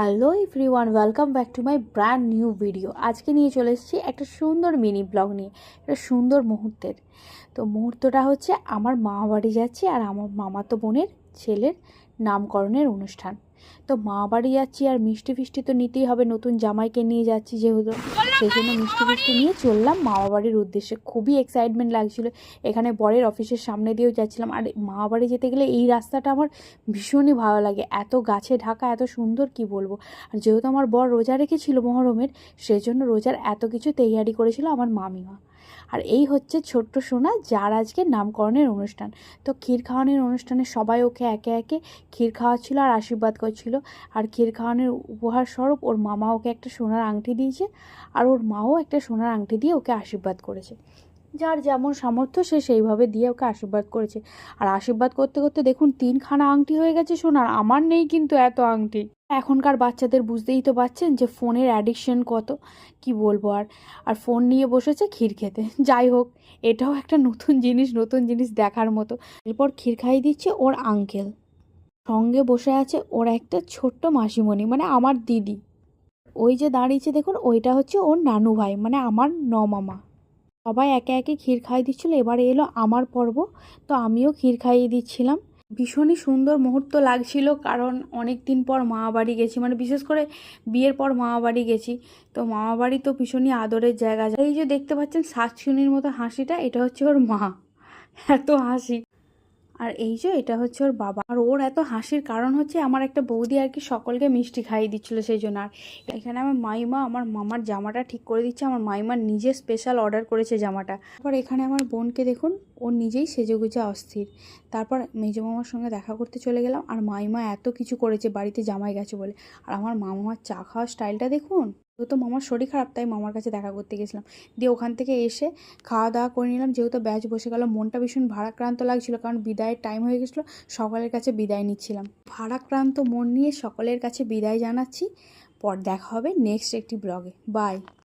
Hello everyone, welcome back to my brand new video. আজকে নিয়ে চলে এসেছি একটা সুন্দর মিনি ব্লগ নিয়ে, একটা সুন্দর মুহূর্তের। তো মুহূর্তটা হচ্ছে আমার মামা বাড়ি যাচ্ছি আর আমার মামাতো বোনের ছেলের নামকরণের অনুষ্ঠান। তো মামা বাড়ি যাচ্ছি আর মিষ্টি ফিষ্টি তো নিতেই হবে, নতুন জামাইকে নিয়ে যাচ্ছি যেহেতু, সেই জন্য মিষ্টি ফিষ্টি নিয়ে চললাম মামা বাড়ির উদ্দেশ্যে। খুবই এক্সাইটমেন্ট লাগছিল। এখানে বরের অফিসের সামনে দিয়েও যাচ্ছিলাম। আর মামা বাড়ি যেতে গেলে এই রাস্তাটা আমার ভীষণই ভালো লাগে, এত গাছে ঢাকা, এত সুন্দর কি বলবো। আর যেহেতু আমার বর রোজা রেখেছিল মহরমের, সেজন্য রোজার এত কিছু তৈয়ারি করেছিল আমার মামিমা। আর এই হচ্ছে ছোট্ট সোনা, যার আজকে নামকরণের অনুষ্ঠান। তো ক্ষীর খাওয়ানোর অনুষ্ঠানে সবাই ওকে একে একে ক্ষীর খাওয়াচ্ছিল আর আশীর্বাদ করছিল। আর ক্ষীর খাওয়ানোর উপহার স্বরূপ ওর মামা ওকে একটা সোনার আংটি দিয়েছে, আর ওর মাও একটা সোনার আংটি দিয়ে ওকে আশীর্বাদ করেছে। যার যেমন সামর্থ্য সে সেইভাবে দিয়ে ওকে আশীর্বাদ করেছে। আর আশীর্বাদ করতে করতে দেখুন 3খানা আংটি হয়ে গেছে সোনার। আমার নেই কিন্তু এত আংটি। এখনকার বাচ্চাদের বুঝতেই তো পারছেন যে ফোনের অ্যাডিকশন কত, কি বলবো। আর আর ফোন নিয়ে বসেছে ক্ষীর খেতে। যাই হোক, এটাও একটা নতুন জিনিস দেখার মতো। এরপর ক্ষীর খাইয়ে দিচ্ছে ওর আঙ্কেল, সঙ্গে বসে আছে ওর একটা ছোট্ট মাসিমণি, মানে আমার দিদি। ওই যে দাঁড়িয়েছে দেখুন, ওইটা হচ্ছে ওর নানু ভাই, মানে আমার মামা। সবাই একে একে ক্ষীর খাইয়ে দিচ্ছিলো। এবারে এলো আমার পর্ব, তো আমিও ক্ষীর খাইয়ে দিচ্ছিলাম। ভীষণই সুন্দর মুহূর্ত লাগছিল, কারণ অনেক দিন পর মামা বাড়ি গেছি, মানে বিশেষ করে বিয়ের পর মামা বাড়ি গেছি। তো মামা বাড়ি তো ভীষণই আদরের জায়গা। এই যে দেখতে পাচ্ছেন শাকচুনির মতো হাসিটা, এটা হচ্ছে ওর মা। এত হাসি। আর এই যে এটা হচ্ছে ওর বাবা। আর ওর এত হাসির কারণ হচ্ছে আমার একটা বৌদি আর কি সকলকে মিষ্টি খাইয়ে দিচ্ছিলো সেই জন্য। আর এখানে আমার মাইমা আমার মামার জামাটা ঠিক করে দিচ্ছে। আমার মাইমার নিজে স্পেশাল অর্ডার করেছে জামাটা। তারপর এখানে আমার বোনকে দেখুন, ও নিজেই সেজেগুজে অস্থির। তারপর মেজো মামার সঙ্গে দেখা করতে চলে গেলাম। আর মাইমা এত কিছু করেছে বাড়িতে জামাই গেছে বলে। আর আমার মামার চা খাওয়ার স্টাইলটা দেখুন। তো মামার শরীর খারাপ, তাই মামার কাছে দেখা করতে গেছিলাম। দিয়ে ওখান থেকে এসে খাওয়া দাওয়া করে নিলাম। যেহেতু ব্যাচ বসে গেল, মনটা ভীষণ ভারাক্রান্ত লাগছিল, কারণ বিদায়ের টাইম হয়ে গেছিলো। সকলের কাছে বিদায় নিচ্ছিলাম। ভারাক্রান্ত মন নিয়ে সকলের কাছে বিদায় জানাচ্ছি। পর দেখা হবে নেক্সট একটি ব্লগে। বাই।